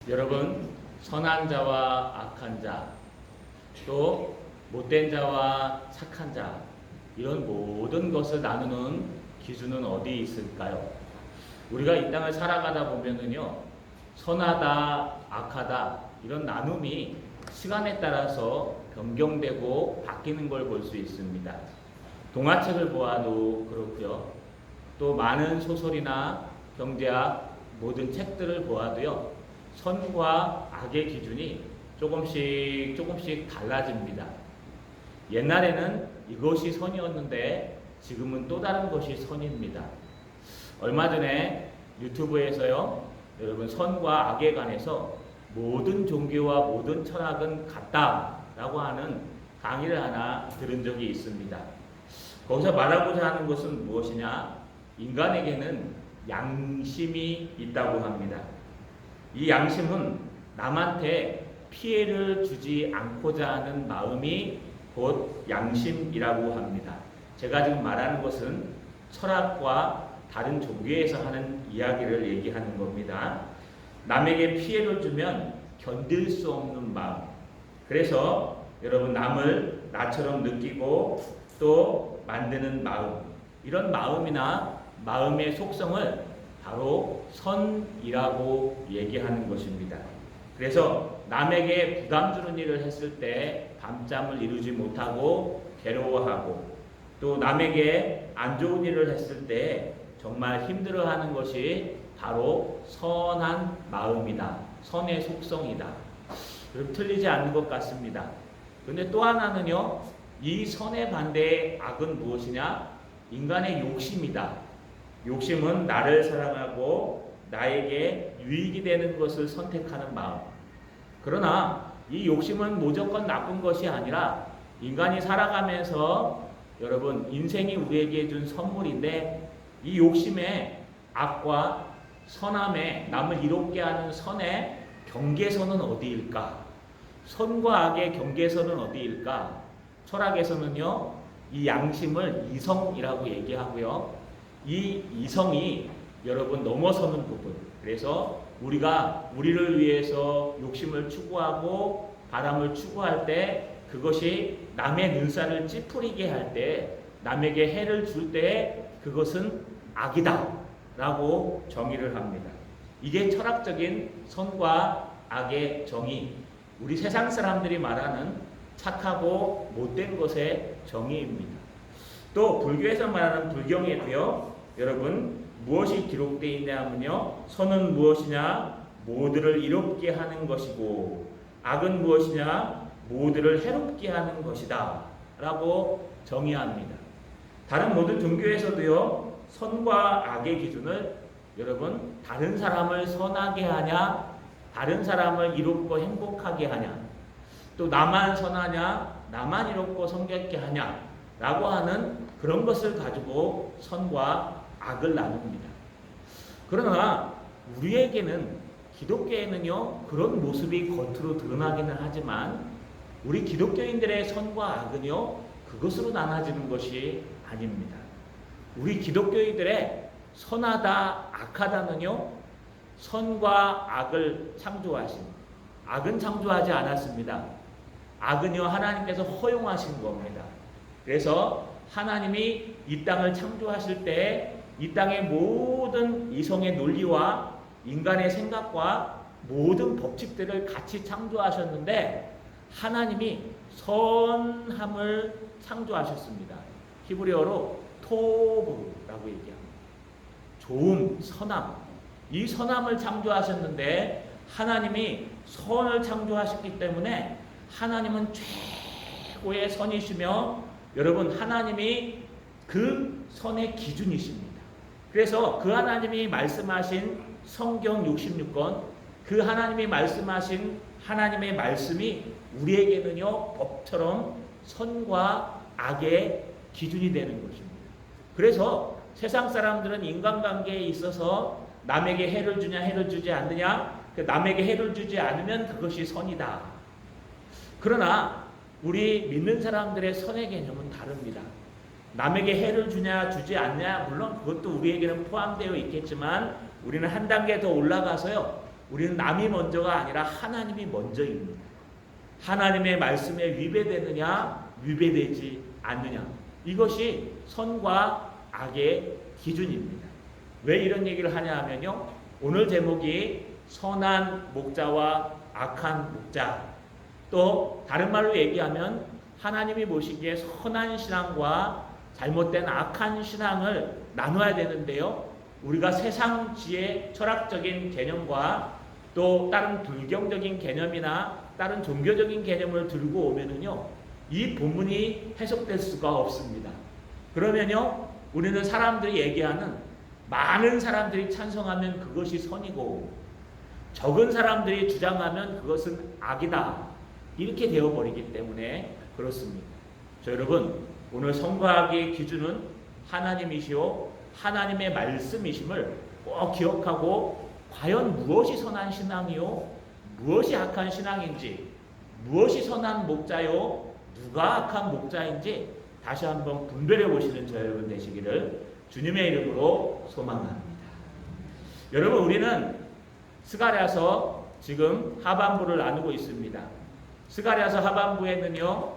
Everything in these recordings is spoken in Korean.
여러분, 선한 자와 악한 자, 또 못된 자와 착한 자, 이런 모든 것을 나누는 기준은 어디에 있을까요? 우리가 이 땅을 살아가다 보면은요, 선하다, 악하다, 이런 나눔이 시간에 따라서 변경되고 바뀌는 걸 볼 수 있습니다. 동화책을 보아도 그렇고요. 또 많은 소설이나 경제학 모든 책들을 보아도요. 선과 악의 기준이 조금씩 달라집니다. 옛날에는 이것이 선이었는데 지금은 또 다른 것이 선입니다. 얼마 전에 유튜브에서요. 여러분 선과 악에 관해서 모든 종교와 모든 철학은 같다라고 하는 강의를 하나 들은 적이 있습니다. 거기서 말하고자 하는 것은 무엇이냐? 인간에게는 양심이 있다고 합니다. 이 양심은 남한테 피해를 주지 않고자 하는 마음이 곧 양심이라고 합니다. 제가 지금 말하는 것은 철학과 다른 종교에서 하는 이야기를 얘기하는 겁니다. 남에게 피해를 주면 견딜 수 없는 마음. 그래서 여러분 남을 나처럼 느끼고 또 만드는 마음. 이런 마음이나 마음의 속성을 바로 선이라고 얘기하는 것입니다. 그래서 남에게 부담 주는 일을 했을 때 밤잠을 이루지 못하고 괴로워하고 또 남에게 안 좋은 일을 했을 때 정말 힘들어하는 것이 바로 선한 마음이다. 선의 속성이다. 그럼 틀리지 않는 것 같습니다. 그런데 또 하나는요. 이 선의 반대의 악은 무엇이냐? 인간의 욕심이다. 욕심은 나를 사랑하고 나에게 유익이 되는 것을 선택하는 마음. 그러나 이 욕심은 무조건 나쁜 것이 아니라 인간이 살아가면서 여러분 인생이 우리에게 준 선물인데 이 욕심의 악과 선함에 남을 이롭게 하는 선의 경계선은 어디일까? 선과 악의 경계선은 어디일까? 철학에서는요. 이 양심을 이성이라고 얘기하고요. 이 이성이 여러분 넘어서는 부분. 그래서 우리가 우리를 위해서 욕심을 추구하고 바람을 추구할 때 그것이 남의 눈살을 찌푸리게 할 때 남에게 해를 줄 때 그것은 악이다 라고 정의를 합니다. 이게 철학적인 선과 악의 정의, 우리 세상 사람들이 말하는 착하고 못된 것의 정의입니다. 또 불교에서 말하는 불경에도요. 여러분 무엇이 기록되어 있냐 하면요. 선은 무엇이냐? 모두를 이롭게 하는 것이고 악은 무엇이냐? 모두를 해롭게 하는 것이다 라고 정의합니다. 다른 모든 종교에서도요. 선과 악의 기준을 여러분 다른 사람을 선하게 하냐? 다른 사람을 이롭고 행복하게 하냐? 또 나만 선하냐? 나만 이롭고 성결케 하냐? 라고 하는 그런 것을 가지고 선과 악을 나눕니다. 그러나 우리에게는 기독교에는요 그런 모습이 겉으로 드러나기는 하지만 우리 기독교인들의 선과 악은요 그것으로 나눠지는 것이 아닙니다. 우리 기독교인들의 선하다 악하다는요 선과 악을 창조하신 악은 창조하지 않았습니다. 악은요 하나님께서 허용하신 겁니다. 그래서 하나님이 이 땅을 창조하실 때 이 땅의 모든 이성의 논리와 인간의 생각과 모든 법칙들을 같이 창조하셨는데 하나님이 선함을 창조하셨습니다. 히브리어로 토브라고 얘기합니다. 좋음, 선함. 이 선함을 창조하셨는데 하나님이 선을 창조하셨기 때문에 하나님은 최고의 선이시며 여러분 하나님이 그 선의 기준이십니다. 그래서 그 하나님이 말씀하신 성경 66권 그 하나님이 말씀하신 하나님의 말씀이 우리에게는요 법처럼 선과 악의 기준이 되는 것입니다. 그래서 세상 사람들은 인간관계에 있어서 남에게 해를 주냐 해를 주지 않느냐 남에게 해를 주지 않으면 그것이 선이다. 그러나 우리 믿는 사람들의 선의 개념은 다릅니다. 남에게 해를 주냐 주지 않냐 물론 그것도 우리에게는 포함되어 있겠지만 우리는 한 단계 더 올라가서요 우리는 남이 먼저가 아니라 하나님이 먼저입니다. 하나님의 말씀에 위배되느냐 위배되지 않느냐, 이것이 선과 악의 기준입니다. 왜 이런 얘기를 하냐 하면요, 오늘 제목이 선한 목자와 악한 목자, 또 다른 말로 얘기하면 하나님이 보시기에 선한 신앙과 잘못된 악한 신앙을 나눠야 되는데요, 우리가 세상지의 철학적인 개념과 또 다른 불경적인 개념이나 다른 종교적인 개념을 들고 오면은요, 이 본문이 해석될 수가 없습니다. 그러면요, 우리는 사람들이 얘기하는, 많은 사람들이 찬성하면 그것이 선이고 적은 사람들이 주장하면 그것은 악이다, 이렇게 되어버리기 때문에 그렇습니다. 자, 여러분, 오늘 선과 악의 기준은 하나님이시오 하나님의 말씀이심을 꼭 기억하고, 과연 무엇이 선한 신앙이요 무엇이 악한 신앙인지, 무엇이 선한 목자요 누가 악한 목자인지 다시 한번 분별해 보시는 저 여러분 되시기를 주님의 이름으로 소망합니다. 여러분, 우리는 스가랴서 지금 하반부를 나누고 있습니다. 스가랴서 하반부에는요,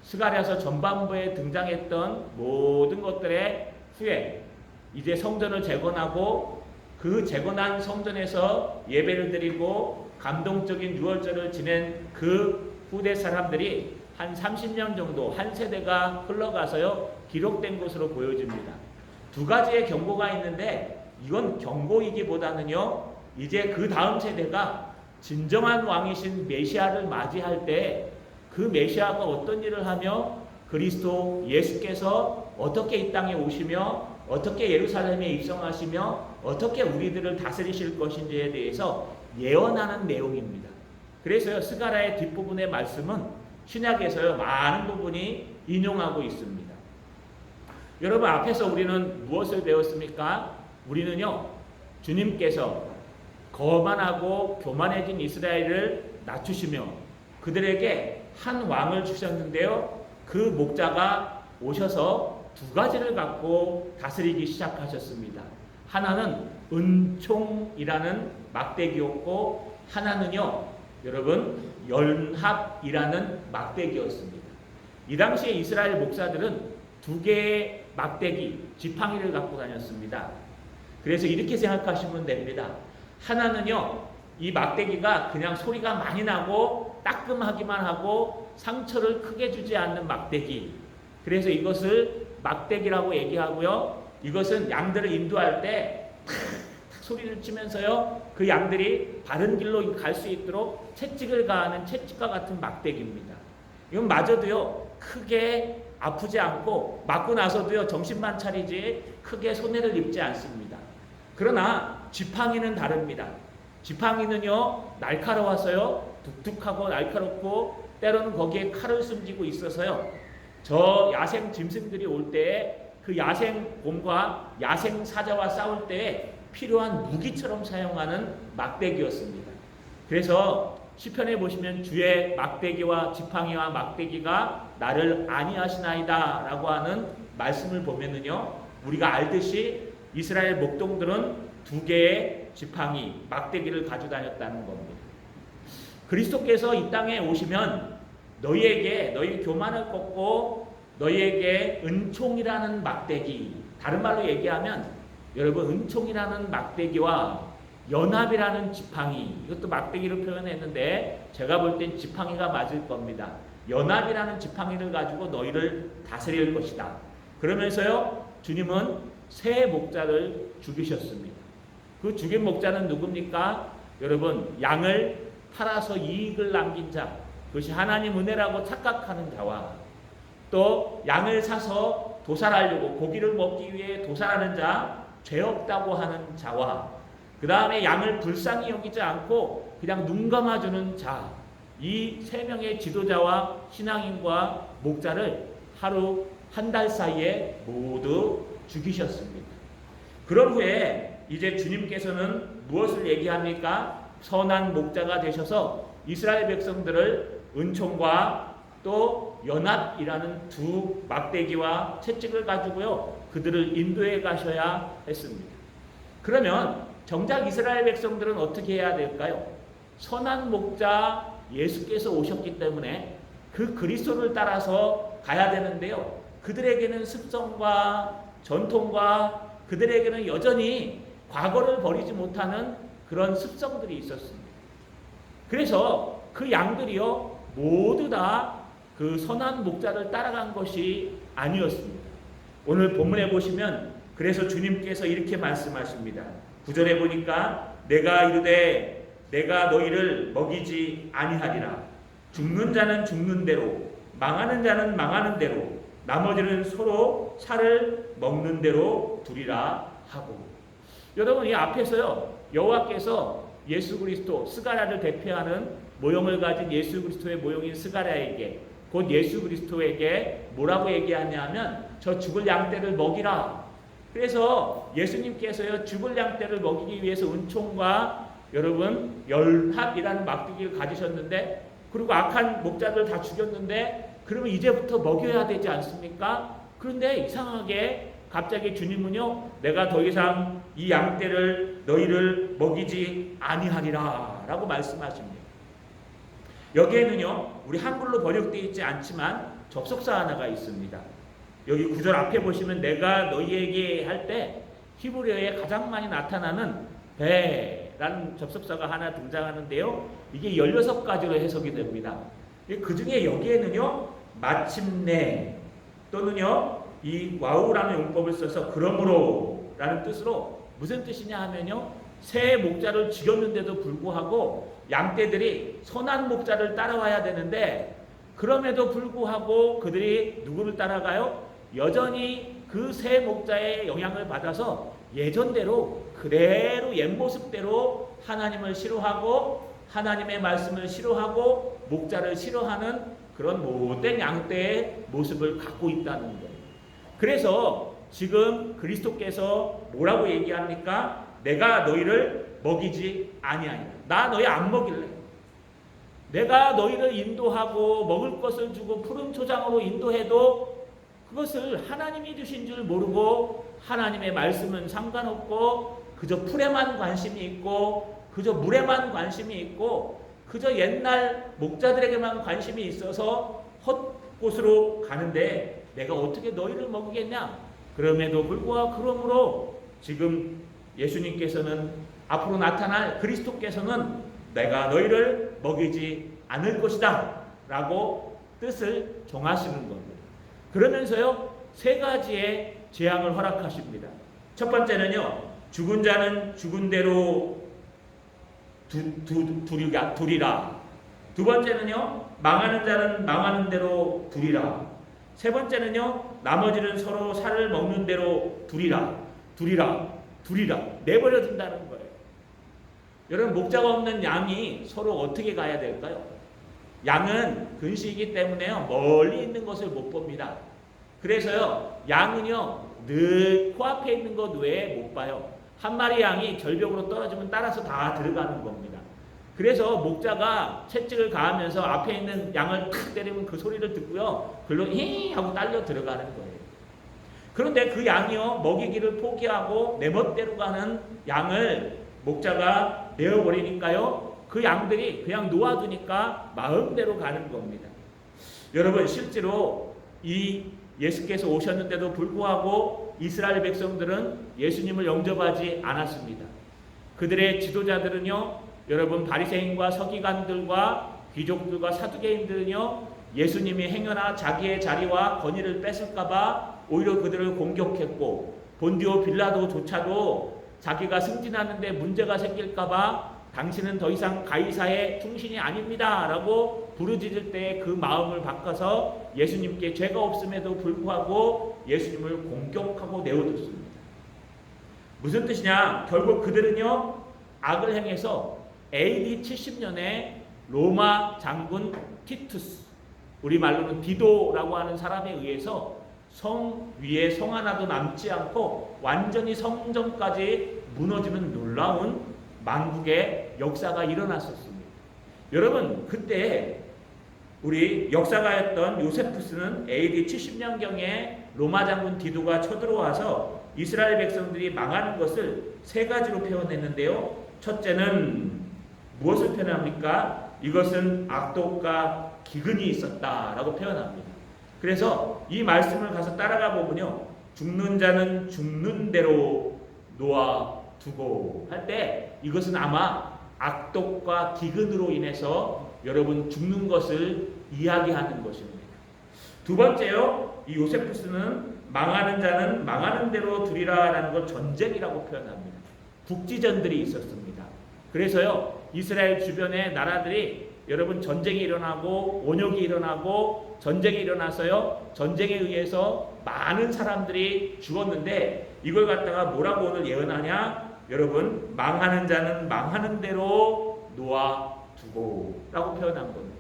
스가랴서 전반부에 등장했던 모든 것들의 후에 이제 성전을 재건하고, 그 재건한 성전에서 예배를 드리고 감동적인 유월절을 지낸 그 후대 사람들이 한 30년 정도, 한 세대가 흘러가서요 기록된 것으로 보여집니다. 두 가지의 경고가 있는데, 이건 경고이기보다는요, 이제 그 다음 세대가 진정한 왕이신 메시아를 맞이할 때 그 메시아가 어떤 일을 하며 그리스도 예수께서 어떻게 이 땅에 오시며 어떻게 예루살렘에 입성하시며 어떻게 우리들을 다스리실 것인지에 대해서 예언하는 내용입니다. 그래서요, 스가랴의 뒷부분의 말씀은 신약에서요 많은 부분이 인용하고 있습니다. 여러분, 앞에서 우리는 무엇을 배웠습니까? 우리는요, 주님께서 거만하고 교만해진 이스라엘을 낮추시며 그들에게 한 왕을 주셨는데요, 그 목자가 오셔서 두 가지를 갖고 다스리기 시작하셨습니다. 하나는 은총이라는 막대기였고, 하나는요, 여러분, 연합이라는 막대기였습니다. 이 당시에 이스라엘 목사들은 두 개의 막대기, 지팡이를 갖고 다녔습니다. 그래서 이렇게 생각하시면 됩니다. 하나는요, 이 막대기가 그냥 소리가 많이 나고 따끔하기만 하고 상처를 크게 주지 않는 막대기, 그래서 이것을 막대기라고 얘기하고요, 이것은 양들을 인도할 때 탁탁 소리를 치면서요, 그 양들이 바른 길로 갈 수 있도록 채찍을 가하는 채찍과 같은 막대기입니다. 이건 마저도요 크게 아프지 않고 맞고 나서도요 정신만 차리지 크게 손해를 입지 않습니다. 그러나 지팡이는 다릅니다. 지팡이는요 날카로워서요, 독특하고 날카롭고 때로는 거기에 칼을 숨기고 있어서요, 저 야생 짐승들이 올 때에 그 야생 곰과 야생 사자와 싸울 때에 필요한 무기처럼 사용하는 막대기였습니다. 그래서 시편에 보시면 주의 막대기와 지팡이와 막대기가 나를 안위하시나이다 라고 하는 말씀을 보면은요, 우리가 알듯이 이스라엘 목동들은 두 개의 지팡이, 막대기를 가지고 다녔다는 겁니다. 그리스도께서 이 땅에 오시면 너희에게 너희 교만을 꺾고 너희에게 은총이라는 막대기, 다른 말로 얘기하면 여러분, 은총이라는 막대기와 연합이라는 지팡이, 이것도 막대기로 표현했는데 제가 볼 땐 지팡이가 맞을 겁니다. 연합이라는 지팡이를 가지고 너희를 다스릴 것이다. 그러면서요, 주님은 새 목자를 죽이셨습니다. 그 죽인 목자는 누굽니까? 여러분, 양을 팔아서 이익을 남긴 자, 그것이 하나님 은혜라고 착각하는 자와, 또 양을 사서 도살하려고 고기를 먹기 위해 도살하는 자, 죄 없다고 하는 자와, 그 다음에 양을 불쌍히 여기지 않고 그냥 눈 감아주는 자, 이 세 명의 지도자와 신앙인과 목자를 하루 한 달 사이에 모두 죽이셨습니다. 그런 후에 이제 주님께서는 무엇을 얘기합니까? 선한 목자가 되셔서 이스라엘 백성들을 은총과 또 연합이라는 두 막대기와 채찍을 가지고요, 그들을 인도해 가셔야 했습니다. 그러면 정작 이스라엘 백성들은 어떻게 해야 될까요? 선한 목자 예수께서 오셨기 때문에 그 그리스도를 따라서 가야 되는데요. 그들에게는 습성과 전통과 그들에게는 여전히 과거를 버리지 못하는 그런 습성들이 있었습니다. 그래서 그 양들이요 모두 다 그 선한 목자를 따라간 것이 아니었습니다. 오늘 본문에 보시면 그래서 주님께서 이렇게 말씀하십니다. 9절에 보니까 내가 이르되 내가 너희를 먹이지 아니하리라. 죽는 자는 죽는 대로 망하는 자는 망하는 대로 나머지는 서로 살을 먹는 대로 두리라 하고. 여러분 이 앞에서요 여호와께서 예수 그리스도 스가랴를 대표하는 모형을 가진 예수 그리스도의 모형인 스가랴에게 곧 예수 그리스도에게 뭐라고 얘기하냐면 저 죽을 양떼를 먹이라. 그래서 예수님께서요 죽을 양떼를 먹이기 위해서 은총과 여러분 열합이라는 막대기를 가지셨는데 그리고 악한 목자들 다 죽였는데 그러면 이제부터 먹여야 되지 않습니까? 그런데 이상하게 갑자기 주님은요 내가 더 이상 이 양떼를 너희를 먹이지 아니하리라 라고 말씀하십니다. 여기에는요 우리 한글로 번역되어 있지 않지만 접속사 하나가 있습니다. 여기 9절 앞에 보시면 내가 너희에게 할 때 히브리어에 가장 많이 나타나는 배라는 접속사가 하나 등장하는데요. 이게 16가지로 해석이 됩니다. 그 중에 여기에는요 마침내 또는요 이 와우라는 용법을 써서 그러므로 라는 뜻으로 무슨 뜻이냐 하면요 새 목자를 죽였는데도 불구하고 양떼들이 선한 목자를 따라와야 되는데 그럼에도 불구하고 그들이 누구를 따라가요? 여전히 그 새 목자의 영향을 받아서 예전대로 그대로 옛 모습대로 하나님을 싫어하고 하나님의 말씀을 싫어하고 목자를 싫어하는 그런 못된 양떼의 모습을 갖고 있다는 거예요. 그래서 지금 그리스도께서 뭐라고 얘기합니까? 내가 너희를 먹이지 아니하리라. 나 너희 안 먹일래. 내가 너희를 인도하고 먹을 것을 주고 푸른 초장으로 인도해도 그것을 하나님이 주신 줄 모르고 하나님의 말씀은 상관없고 그저 풀에만 관심이 있고 그저 물에만 관심이 있고 그저 옛날 목자들에게만 관심이 있어서 헛곳으로 가는데 내가 어떻게 너희를 먹이겠냐? 그럼에도 불구하고 그러므로 지금 예수님께서는 앞으로 나타날 그리스도께서는 내가 너희를 먹이지 않을 것이다 라고 뜻을 정하시는 겁니다. 그러면서요 3가지의 재앙을 허락하십니다. 첫 번째는요 죽은 자는 죽은 대로 두리라. 두 번째는요 망하는 자는 망하는 대로 두리라. 세 번째는요 나머지는 서로 살을 먹는 대로 두리라. 내버려 둔다는 거예요. 여러분 목자가 없는 양이 서로 어떻게 가야 될까요? 양은 근시이기 때문에요 멀리 있는 것을 못 봅니다. 그래서요 양은요 늘 코앞에 있는 것 외에 못 봐요. 한 마리 양이 절벽으로 떨어지면 따라서 다 들어가는 겁니다. 그래서 목자가 채찍을 가하면서 앞에 있는 양을 탁 때리면 그 소리를 듣고요 글로 히 하고 딸려 들어가는 거예요. 그런데 그 양이요 먹이기를 포기하고 내 멋대로 가는 양을 목자가 내어버리니까요 그 양들이 그냥 놓아두니까 마음대로 가는 겁니다. 여러분 실제로 이 예수께서 오셨는데도 불구하고 이스라엘 백성들은 예수님을 영접하지 않았습니다. 그들의 지도자들은요 여러분 바리새인과 서기관들과 귀족들과 사두개인들은요 예수님이 행여나 자기의 자리와 권위를 뺏을까봐 오히려 그들을 공격했고 본디오 빌라도조차도 자기가 승진하는데 문제가 생길까봐 당신은 더 이상 가이사의 충신이 아닙니다 라고 부르짖을 때 그 마음을 바꿔서 예수님께 죄가 없음에도 불구하고 예수님을 공격하고 내어줬습니다. 무슨 뜻이냐? 결국 그들은요 악을 행해서 AD 70년에 로마 장군 티투스, 우리말로는 디도라고 하는 사람에 의해서 성 위에 성 하나도 남지 않고 완전히 성전까지 무너지는 놀라운 만국의 역사가 일어났었습니다. 여러분 그때 우리 역사가였던 요세푸스는 AD 70년경에 로마 장군 디도가 쳐들어와서 이스라엘 백성들이 망하는 것을 세 가지로 표현했는데요. 첫째는 무엇을 표현합니까? 이것은 악독과 기근이 있었다라고 표현합니다. 그래서 이 말씀을 가서 따라가 보면요. 죽는 자는 죽는 대로 놓아두고 할 때 이것은 아마 악독과 기근으로 인해서 여러분 죽는 것을 이야기하는 것입니다. 두 번째요. 이 요세푸스는 망하는 자는 망하는 대로 두리라라는 걸 전쟁이라고 표현합니다. 국지전들이 있었습니다. 그래서요. 이스라엘 주변의 나라들이 여러분 전쟁이 일어나고 온역이 일어나고 전쟁이 일어나서요. 전쟁에 의해서 많은 사람들이 죽었는데 이걸 갖다가 뭐라고 오늘 예언하냐? 여러분 망하는 자는 망하는 대로 놓아두고 라고 표현한 겁니다.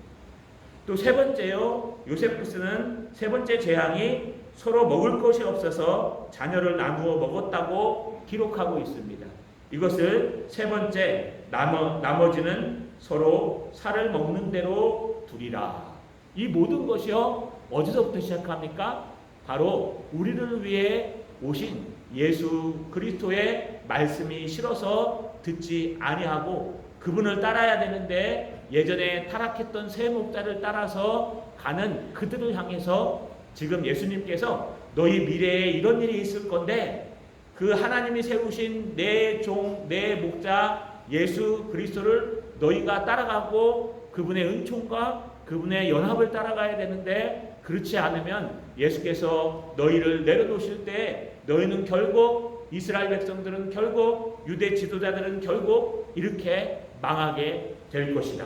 또 세 번째요. 요세푸스는 세 번째 재앙이 서로 먹을 것이 없어서 자녀를 나누어 먹었다고 기록하고 있습니다. 이것을 세 번째 나머지는 서로 살을 먹는 대로 두리라. 이 모든 것이요. 어디서부터 시작합니까? 바로 우리를 위해 오신 예수 그리스도의 말씀이 싫어서 듣지 아니하고 그분을 따라야 되는데 예전에 타락했던 세 목자를 따라서 가는 그들을 향해서 지금 예수님께서 너희 미래에 이런 일이 있을 건데 그 하나님이 세우신 내 목자 예수 그리스도를 너희가 따라가고 그분의 은총과 그분의 연합을 따라가야 되는데 그렇지 않으면 예수께서 너희를 내려놓으실 때 너희는 결국 이스라엘 백성들은 결국 유대 지도자들은 결국 이렇게 망하게 될 것이다.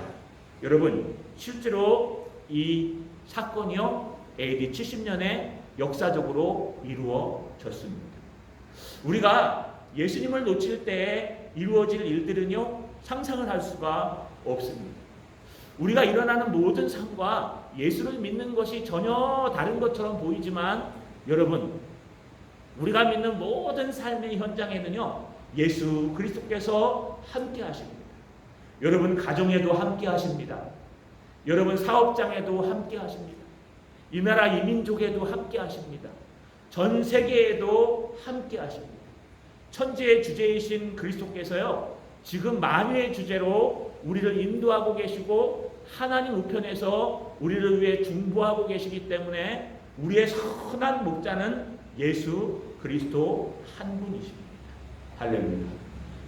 여러분 실제로 이 사건이요 AD 70년에 역사적으로 이루어졌습니다. 우리가 예수님을 놓칠 때 이루어질 일들은요 상상을 할 수가 없습니다. 우리가 일어나는 모든 삶과 예수를 믿는 것이 전혀 다른 것처럼 보이지만 여러분 우리가 믿는 모든 삶의 현장에는요 예수 그리스도께서 함께 하십니다. 여러분 가정에도 함께 하십니다. 여러분 사업장에도 함께 하십니다. 이 나라 이 민족에도 함께 하십니다. 전 세계에도 함께 하십니다. 천지의 주제이신 그리스도께서요 지금 만유의 주제로 우리를 인도하고 계시고 하나님 우편에서 우리를 위해 중보하고 계시기 때문에 우리의 선한 목자는 예수 그리스도 한 분이십니다. 할렐루야.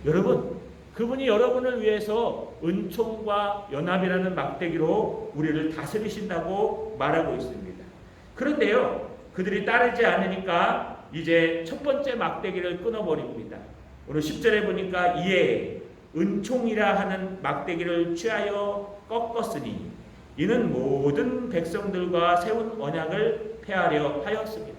여러분 그분이 여러분을 위해서 은총과 연합이라는 막대기로 우리를 다스리신다고 말하고 있습니다. 그런데요 그들이 따르지 않으니까 이제 첫 번째 막대기를 끊어버립니다. 오늘 10절에 보니까 이에 은총이라 하는 막대기를 취하여 꺾었으니 이는 모든 백성들과 세운 언약을 폐하려 하였습니다.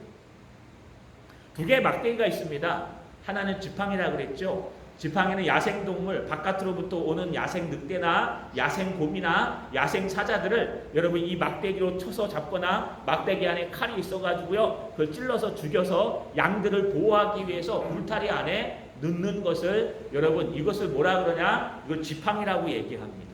두 개의 막대기가 있습니다. 하나는 지팡이라고 그랬죠. 지팡이는 야생동물, 바깥으로부터 오는 야생 늑대나 야생 곰이나 야생 사자들을 여러분 이 막대기로 쳐서 잡거나 막대기 안에 칼이 있어가지고요 그걸 찔러서 죽여서 양들을 보호하기 위해서 울타리 안에 넣는 것을 여러분 이것을 뭐라 그러냐? 이걸 지팡이라고 얘기합니다.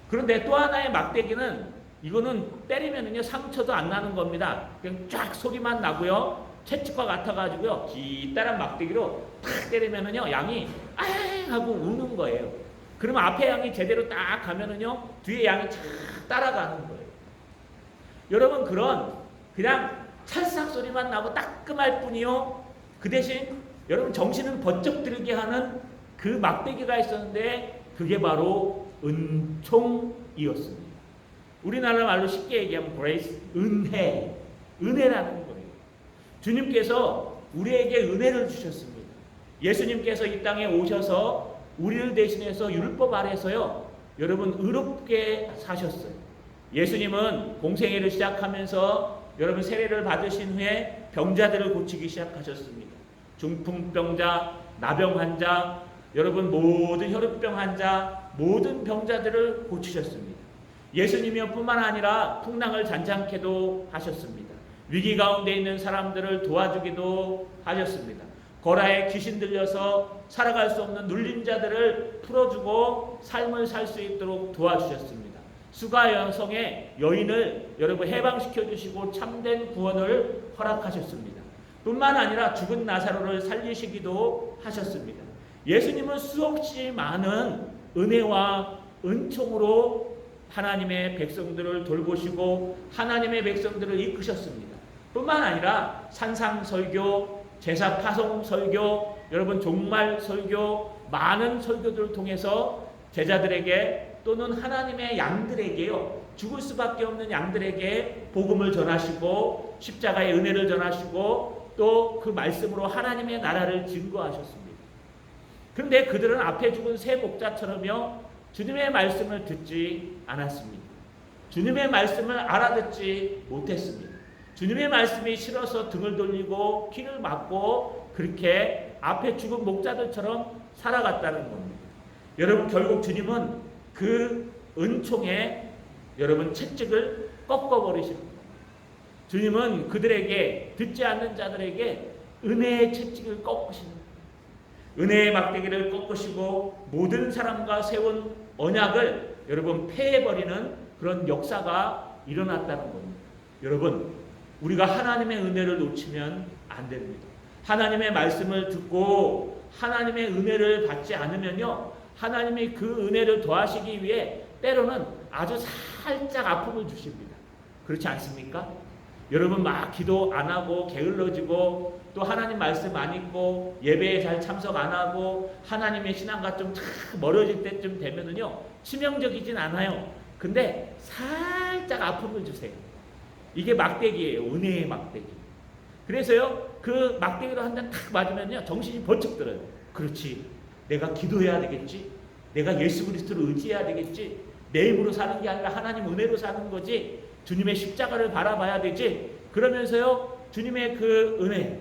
그런데 또 하나의 막대기는 이거는 때리면은요 상처도 안 나는 겁니다. 그냥 쫙 소리만 나고요. 채찍과 같아가지고요 기다란 막대기로 탁 때리면은요 양이 아 하고 우는 거예요. 그러면 앞에 양이 제대로 딱 가면은요 뒤에 양이 쫙 따라가는 거예요. 여러분 그냥 찰싹 소리만 나고 따끔할 뿐이요. 그 대신 여러분 정신은 번쩍 들게 하는 그 막대기가 있었는데 그게 바로 은총이었습니다. 우리나라 말로 쉽게 얘기하면 grace, 은혜라는 거예요. 주님께서 우리에게 은혜를 주셨습니다. 예수님께서 이 땅에 오셔서 우리를 대신해서 율법 아래서요 여러분 의롭게 사셨어요. 예수님은 공생애를 시작하면서 여러분 세례를 받으신 후에 병자들을 고치기 시작하셨습니다. 중풍병자, 나병 환자, 여러분 모든 혈우병 환자, 모든 병자들을 고치셨습니다. 예수님이요 뿐만 아니라 풍랑을 잔잔케도 하셨습니다. 위기 가운데 있는 사람들을 도와주기도 하셨습니다. 거라에 귀신 들려서 살아갈 수 없는 눌린 자들을 풀어주고 삶을 살 수 있도록 도와주셨습니다. 수가 여성의 여인을 여러분 해방시켜 주시고 참된 구원을 허락하셨습니다. 뿐만 아니라 죽은 나사로를 살리시기도 하셨습니다. 예수님은 수없이 많은 은혜와 은총으로 하나님의 백성들을 돌보시고 하나님의 백성들을 이끄셨습니다. 뿐만 아니라 산상설교, 제사 파송 설교, 여러분 종말 설교, 많은 설교들을 통해서 제자들에게 또는 하나님의 양들에게요, 죽을 수밖에 없는 양들에게 복음을 전하시고 십자가의 은혜를 전하시고 또 그 말씀으로 하나님의 나라를 증거하셨습니다. 그런데 그들은 앞에 죽은 새 목자처럼요, 주님의 말씀을 듣지 않았습니다. 주님의 말씀을 알아듣지 못했습니다. 주님의 말씀이 싫어서 등을 돌리고 피를 맞고 그렇게 앞에 죽은 목자들처럼 살아갔다는 겁니다. 여러분, 결국 주님은 그 은총에 여러분 채찍을 꺾어버리십니다. 주님은 그들에게, 듣지 않는 자들에게 은혜의 채찍을 꺾으시는 거예요. 은혜의 막대기를 꺾으시고 모든 사람과 세운 언약을 여러분 폐해버리는 그런 역사가 일어났다는 겁니다. 여러분, 우리가 하나님의 은혜를 놓치면 안 됩니다. 하나님의 말씀을 듣고 하나님의 은혜를 받지 않으면요, 하나님이 그 은혜를 더하시기 위해 때로는 아주 살짝 아픔을 주십니다. 그렇지 않습니까? 여러분 막 기도 안 하고 게을러지고 또 하나님 말씀 안 읽고 예배에 잘 참석 안 하고 하나님의 신앙과 좀 멀어질 때쯤 되면은요, 치명적이진 않아요. 근데 살짝 아픔을 주세요. 이게 막대기예요. 은혜의 막대기. 그래서요, 그 막대기로 한 대 탁 맞으면요, 정신이 번쩍 들어요. 그렇지, 내가 기도해야 되겠지, 내가 예수 그리스도를 의지해야 되겠지, 내 힘으로 사는 게 아니라 하나님 은혜로 사는 거지, 주님의 십자가를 바라봐야 되지. 그러면서요, 주님의 그 은혜,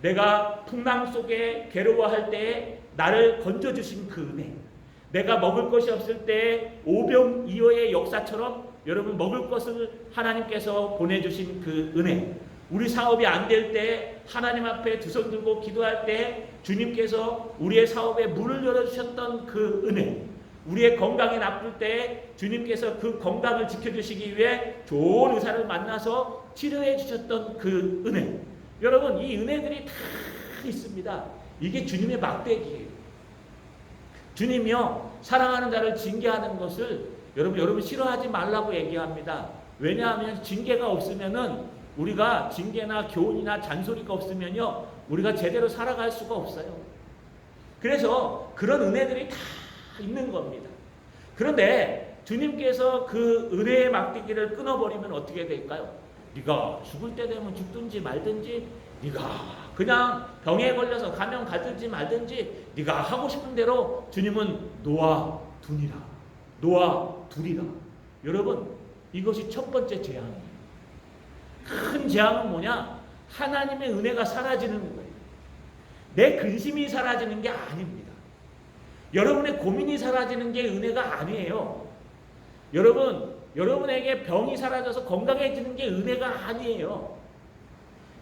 내가 풍랑 속에 괴로워할 때에 나를 건져주신 그 은혜, 내가 먹을 것이 없을 때 오병이어의 역사처럼 여러분 먹을 것을 하나님께서 보내주신 그 은혜, 우리 사업이 안 될 때 하나님 앞에 두 손 들고 기도할 때 주님께서 우리의 사업에 문을 열어주셨던 그 은혜, 우리의 건강이 나쁠 때 주님께서 그 건강을 지켜주시기 위해 좋은 의사를 만나서 치료해 주셨던 그 은혜, 여러분 이 은혜들이 다 있습니다. 이게 주님의 막대기예요. 주님이요, 사랑하는 자를 징계하는 것을 여러분 싫어하지 말라고 얘기합니다. 왜냐하면 징계가 없으면은, 우리가 징계나 교훈이나 잔소리가 없으면요, 우리가 제대로 살아갈 수가 없어요. 그래서 그런 은혜들이 다 있는 겁니다. 그런데 주님께서 그 은혜의 막대기를 끊어버리면 어떻게 될까요? 네가 죽을 때 되면 죽든지 말든지, 네가 그냥 병에 걸려서 가면 가든지 말든지, 네가 하고 싶은 대로 주님은 놓아두니라, 놓아두리라. 여러분, 이것이 첫 번째 재앙이에요. 큰 재앙은 뭐냐? 하나님의 은혜가 사라지는 거예요. 내 근심이 사라지는 게 아닙니다. 여러분의 고민이 사라지는 게 은혜가 아니에요. 여러분에게 병이 사라져서 건강해지는 게 은혜가 아니에요.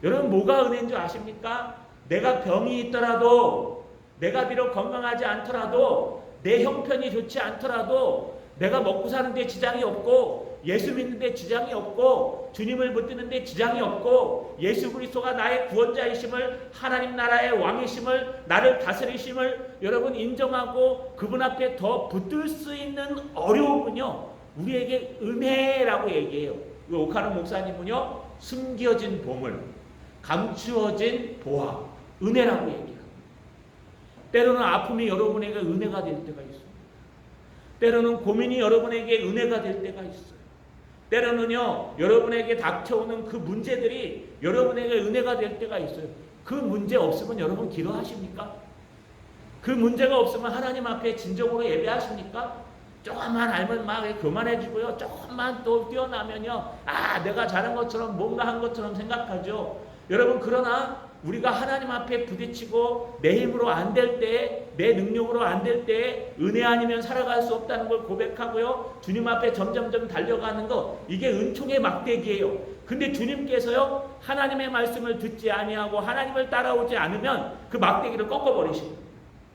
여러분 뭐가 은혜인 줄 아십니까? 내가 병이 있더라도, 내가 비록 건강하지 않더라도, 내 형편이 좋지 않더라도, 내가 먹고 사는데 지장이 없고, 예수 믿는데 지장이 없고, 주님을 붙드는데 지장이 없고, 예수 그리스도가 나의 구원자이심을, 하나님 나라의 왕이심을, 나를 다스리심을 여러분 인정하고 그분 앞에 더 붙들 수 있는 어려움은요, 우리에게 은혜라고 얘기해요. 오카노 목사님은요, 숨겨진 보물, 감추어진 보화, 은혜라고 얘기합니다. 때로는 아픔이 여러분에게 은혜가 될 때가 있습니다. 때로는 고민이 여러분에게 은혜가 될 때가 있어요. 때로는요, 여러분에게 닥쳐오는 그 문제들이 여러분에게 은혜가 될 때가 있어요. 그 문제 없으면 여러분 기도하십니까? 그 문제가 없으면 하나님 앞에 진정으로 예배하십니까? 조금만 알면 막 교만해지고요, 조금만 또 뛰어나면요, 내가 잘한 것처럼 뭔가 한 것처럼 생각하죠. 여러분, 그러나 우리가 하나님 앞에 부딪히고 내 힘으로 안 될 때, 내 능력으로 안 될 때 은혜 아니면 살아갈 수 없다는 걸 고백하고요, 주님 앞에 점점점 달려가는 거, 이게 은총의 막대기예요. 근데 주님께서요, 하나님의 말씀을 듣지 아니하고 하나님을 따라오지 않으면 그 막대기를 꺾어버리십니다.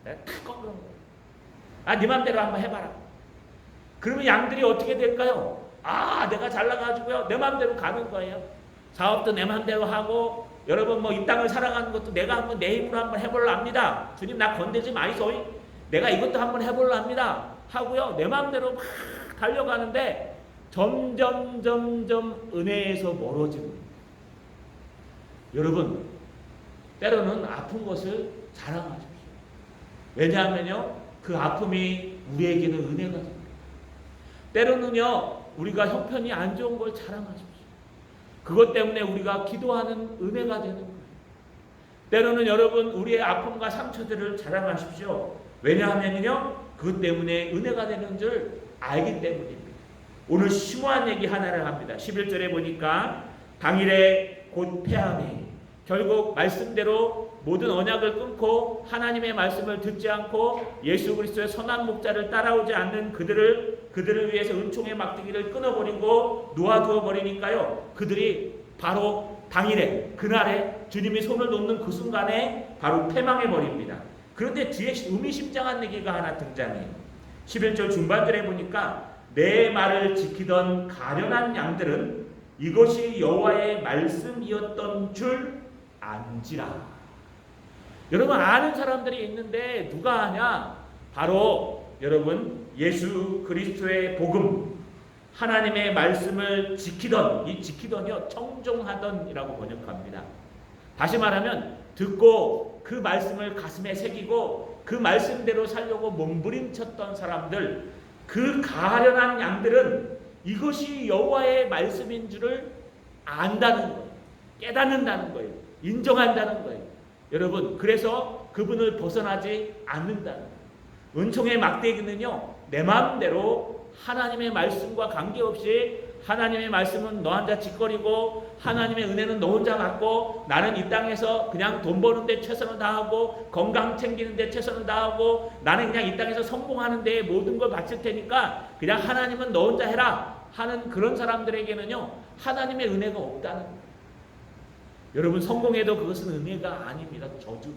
탁 꺾는 거예요. 네 맘대로 한번 해봐라. 그러면 양들이 어떻게 될까요? 내가 잘나가지고요, 내 맘대로 가는 거예요. 사업도 내 맘대로 하고, 여러분 뭐 이 땅을 살아가는 것도 내가 한번 내 힘으로 한번 해볼라 합니다. 주님 나 건들지 마이소이. 내가 이것도 한번 해볼라 합니다. 하고요. 내 마음대로 막 달려가는데 점점 은혜에서 멀어지는 거예요. 여러분 때로는 아픈 것을 자랑하십시오. 왜냐하면요 그 아픔이 우리에게는 은혜가 됩니다. 때로는요 우리가 형편이 안 좋은 걸 자랑하십시오. 그것 때문에 우리가 기도하는 은혜가 되는 거예요. 때로는 여러분 우리의 아픔과 상처들을 자랑하십시오. 왜냐하면요 그것 때문에 은혜가 되는 줄 알기 때문입니다. 오늘 심오한 얘기 하나를 합니다. 11절에 보니까 당일에 곧 패하매 결국 말씀대로 모든 언약을 끊고 하나님의 말씀을 듣지 않고 예수 그리스도의 선한 목자를 따라오지 않는 그들을 위해서 은총의 막대기를 끊어버리고 놓아두어 버리니까요. 그들이 바로 당일에 그날에 주님이 손을 놓는 그 순간에 바로 패망해 버립니다. 그런데 뒤에 의미심장한 얘기가 하나 등장해요. 11절 중반절에 보니까 내 말을 지키던 가련한 양들은 이것이 여호와의 말씀이었던 줄 안지라. 여러분 아는 사람들이 있는데 누가 아냐? 바로 여러분 예수 그리스도의 복음 하나님의 말씀을 지키던 이 지키던이요 청종하던이라고 번역합니다. 다시 말하면 듣고 그 말씀을 가슴에 새기고 그 말씀대로 살려고 몸부림쳤던 사람들 그 가련한 양들은 이것이 여호와의 말씀인 줄을 안다는 거예요. 깨닫는다는 거예요. 인정한다는 거예요. 여러분 그래서 그분을 벗어나지 않는다는 거예요. 은총의 막대기는요 내 마음대로 하나님의 말씀과 관계없이 하나님의 말씀은 너 혼자 짓거리고 하나님의 은혜는 너 혼자 갖고 나는 이 땅에서 그냥 돈 버는데 최선을 다하고 건강 챙기는데 최선을 다하고 나는 그냥 이 땅에서 성공하는 데 모든 걸 바칠 테니까 그냥 하나님은 너 혼자 해라 하는 그런 사람들에게는요 하나님의 은혜가 없다는 거예요. 여러분 성공해도 그것은 은혜가 아닙니다. 저주.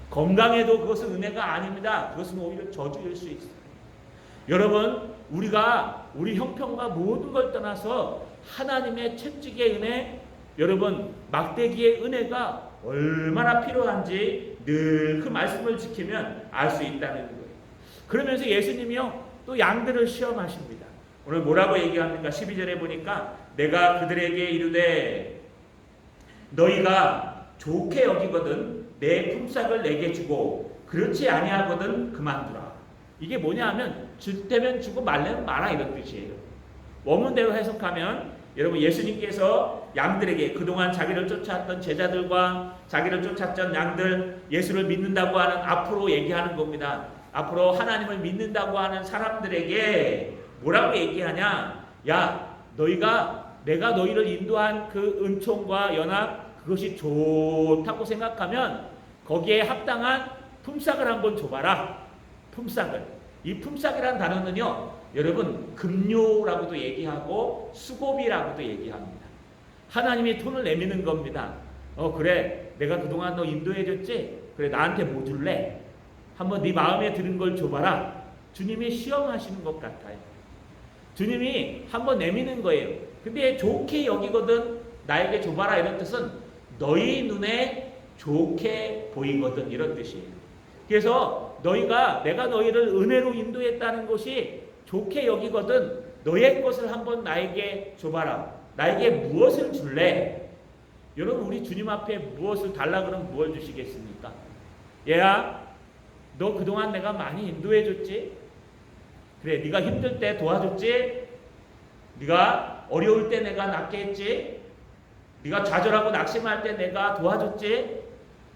건강해도 그것은 은혜가 아닙니다. 그것은 오히려 저주일 수 있어요. 여러분 우리가 우리 형편과 모든 걸 떠나서 하나님의 채찍의 은혜 여러분 막대기의 은혜가 얼마나 필요한지 늘 그 말씀을 지키면 알 수 있다는 거예요. 그러면서 예수님이요 또 양들을 시험하십니다. 오늘 뭐라고 얘기합니까? 12절에 보니까 내가 그들에게 이르되 너희가 좋게 여기거든 내 품삯을 내게 주고 그렇지 아니하거든 그만두라. 이게 뭐냐 하면 줄 때면 주고 말려면 말아 이런 뜻이에요. 원문대로 해석하면 여러분 예수님께서 양들에게 그동안 자기를 쫓아왔던 제자들과 자기를 쫓았던 양들 예수를 믿는다고 하는 앞으로 얘기하는 겁니다. 앞으로 하나님을 믿는다고 하는 사람들에게 뭐라고 얘기하냐? 야 너희가 내가 너희를 인도한 그 은총과 연합 그것이 좋다고 생각하면 거기에 합당한 품삯을 한번 줘봐라. 품삯을. 이 품삯이라는 단어는요 여러분 급료라고도 얘기하고 수고비라고도 얘기합니다. 하나님이 돈을 내미는 겁니다. 그래 내가 그동안 너 인도해줬지? 그래 나한테 뭐 줄래? 한번 네 마음에 드는 걸 줘봐라. 주님이 시험하시는 것 같아요. 주님이 한번 내미는 거예요. 근데 좋게 여기거든 나에게 줘봐라 이런 뜻은 너희 눈에 좋게 보이거든 이런 뜻이에요. 그래서 너희가 내가 너희를 은혜로 인도했다는 것이 좋게 여기거든 너의 것을 한번 나에게 줘봐라. 나에게 무엇을 줄래? 여러분 우리 주님 앞에 무엇을 달라 그러면 무엇을 주시겠습니까? 얘야 너 그동안 내가 많이 인도해줬지? 그래 네가 힘들 때 도와줬지? 네가 어려울 때 내가 낫게 했지? 네가 좌절하고 낙심할 때 내가 도와줬지?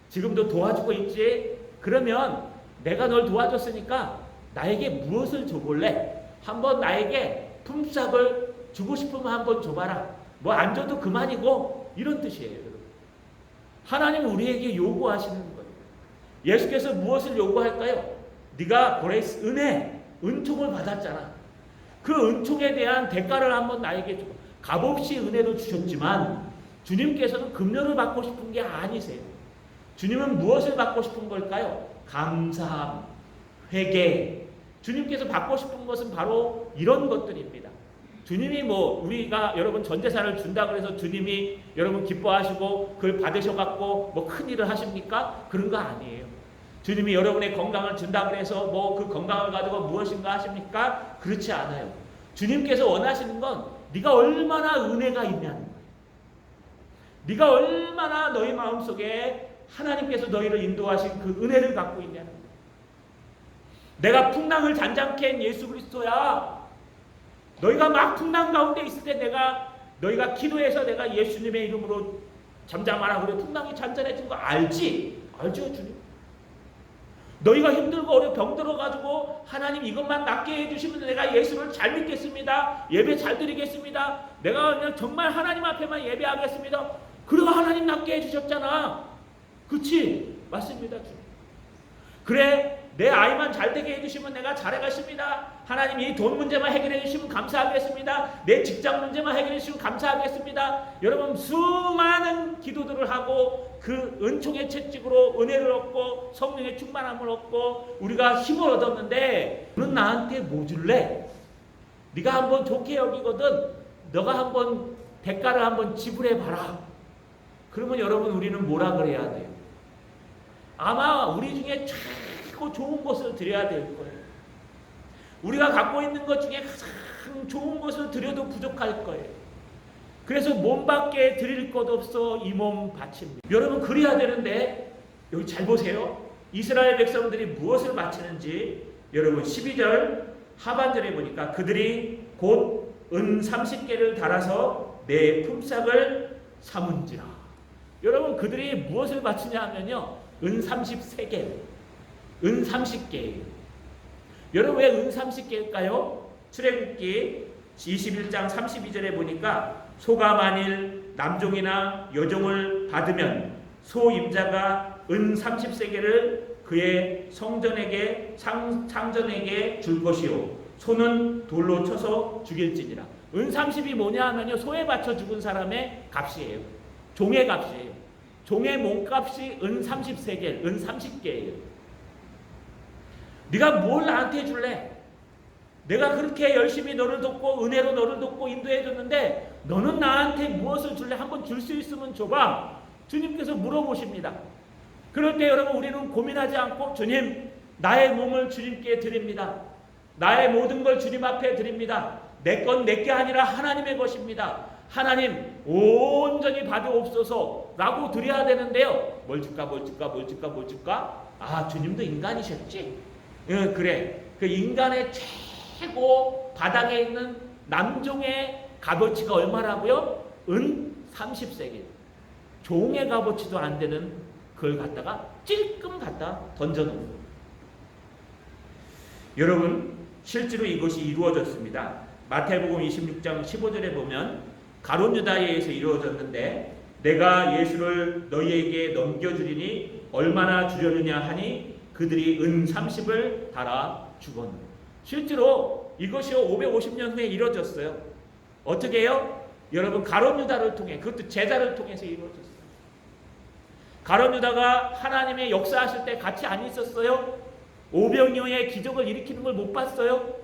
지금도 도와주고 있지? 그러면 내가 널 도와줬으니까 나에게 무엇을 줘볼래? 한번 나에게 품삯을 주고 싶으면 한번 줘봐라. 뭐 안 줘도 그만이고 이런 뜻이에요. 여러분. 하나님은 우리에게 요구하시는 거예요. 예수께서 무엇을 요구할까요? 네가 그레이스 은혜, 은총을 받았잖아. 그 은총에 대한 대가를 한번 나에게 줘. 값없이 은혜를 주셨지만 주님께서는 급료를 받고 싶은 게 아니세요. 주님은 무엇을 받고 싶은 걸까요? 감사함, 회개. 주님께서 받고 싶은 것은 바로 이런 것들입니다. 주님이 뭐 우리가 여러분 전 재산을 준다 그래서 주님이 여러분 기뻐하시고 그걸 받으셔갖고 뭐 큰일을 하십니까? 그런 거 아니에요. 주님이 여러분의 건강을 준다 그래서 뭐 그 건강을 가지고 무엇인가 하십니까? 그렇지 않아요. 주님께서 원하시는 건 네가 얼마나 은혜가 있냐는 거예요. 네가 얼마나 너희 마음속에 하나님께서 너희를 인도하신 그 은혜를 갖고 있냐는 거예요. 내가 풍랑을 잔잔케 한 예수 그리스도야. 너희가 막 풍랑 가운데 있을 때 너희가 기도해서 내가 예수님의 이름으로 잠잠하라 그래 풍랑이 잔잔해진 거 알지? 알죠 주님? 너희가 힘들고 어려 병들어가지고 하나님 이것만 낫게 해주시면 내가 예수를 잘 믿겠습니다. 예배 잘 드리겠습니다. 내가 그냥 정말 하나님 앞에만 예배하겠습니다. 그래가 하나님 낫게 해주셨잖아. 그치? 맞습니다 주님. 그래 내 아이만 잘 되게 해주시면 내가 잘해가십니다. 하나님 이 돈 문제만 해결해 주시면 감사하겠습니다. 내 직장 문제만 해결해 주시면 감사하겠습니다. 여러분 수많은 기도들을 하고 그 은총의 채찍으로 은혜를 얻고 성령의 충만함을 얻고 우리가 힘을 얻었는데 너는 나한테 뭐 줄래? 네가 한번 좋게 여기거든 너가 한번 대가를 한번 지불해봐라. 그러면 여러분 우리는 뭐라 그래야 돼요? 아마 우리 중에 최고 좋은 것을 드려야 될 거예요. 우리가 갖고 있는 것 중에 가장 좋은 것을 드려도 부족할 거예요. 그래서 몸밖에 드릴 것 없어 이 몸 바칩니다. 여러분 그래야 되는데 여기 잘 보세요. 이스라엘 백성들이 무엇을 바치는지 여러분 12절 하반절에 보니까 그들이 곧 은 30개를 달아서 내 품삯을 삼은지라. 여러분 그들이 무엇을 바치냐 하면요. 은 33개, 은 30개예요. 여러분 왜 은 30개일까요? 출애굽기 21장 32절에 보니까 소가 만일 남종이나 여종을 받으면 소 임자가 은 30세겔을 그의 성전에게 상전에게 줄 것이요 소는 돌로 쳐서 죽일지니라. 은 30이 뭐냐 하면요 소에 바쳐 죽은 사람의 값이에요. 종의 값이에요. 종의 몸값이 은 30세겔, 은 30개예요. 네가 뭘 나한테 줄래? 내가 그렇게 열심히 너를 돕고 은혜로 너를 돕고 인도해 줬는데 너는 나한테 무엇을 줄래? 한번 줄 수 있으면 줘봐. 주님께서 물어보십니다. 그럴 때 여러분 우리는 고민하지 않고 주님 나의 몸을 주님께 드립니다. 나의 모든 걸 주님 앞에 드립니다. 내 건 내게 아니라 하나님의 것입니다. 하나님 온전히 받으옵소서 라고 드려야 되는데요. 뭘 줄까 뭘 줄까 뭘 줄까 뭘 줄까? 아 주님도 인간이셨지? 그래 그 인간의 최고 바닥에 있는 남종의 값어치가 얼마라고요? 은 30세겔. 종의 값어치도 안 되는 그걸 갖다가 찔끔 갖다 던져놓은 거예요. 여러분 실제로 이것이 이루어졌습니다. 마태복음 26장 15절에 보면 가룟 유다에 의해서 이루어졌는데 내가 예수를 너희에게 넘겨주리니 얼마나 주려느냐 하니 그들이 은 30을 달아 주거늘. 실제로 이것이 550년 후에 이루어졌어요. 어떻게 해요? 여러분 가룟 유다를 통해 그것도 제자를 통해서 이루어졌어요. 가룟 유다가 하나님의 역사하실 때 같이 안 있었어요? 오병이어의 기적을 일으키는 걸 못 봤어요?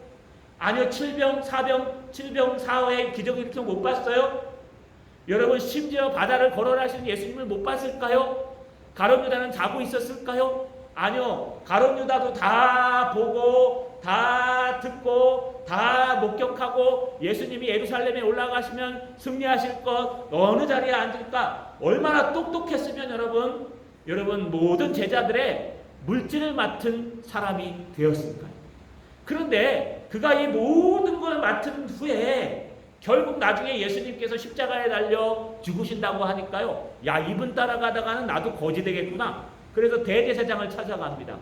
아니요 7병4의 기적을 일으키는 걸 못 봤어요? 여러분 심지어 바다를 걸어가시는 예수님을 못 봤을까요? 가룟 유다는 자고 있었을까요? 아니요. 가룟 유다도 다 보고 다 듣고 다 목격하고 예수님이 예루살렘에 올라가시면 승리하실 것 어느 자리에 앉을까? 얼마나 똑똑했으면 여러분 모든 제자들의 물질을 맡은 사람이 되었을까요? 그런데 그가 이 모든 걸 맡은 후에 결국 나중에 예수님께서 십자가에 달려 죽으신다고 하니까요. 야 이분 따라가다가는 나도 거지 되겠구나. 그래서 대제사장을 찾아갑니다.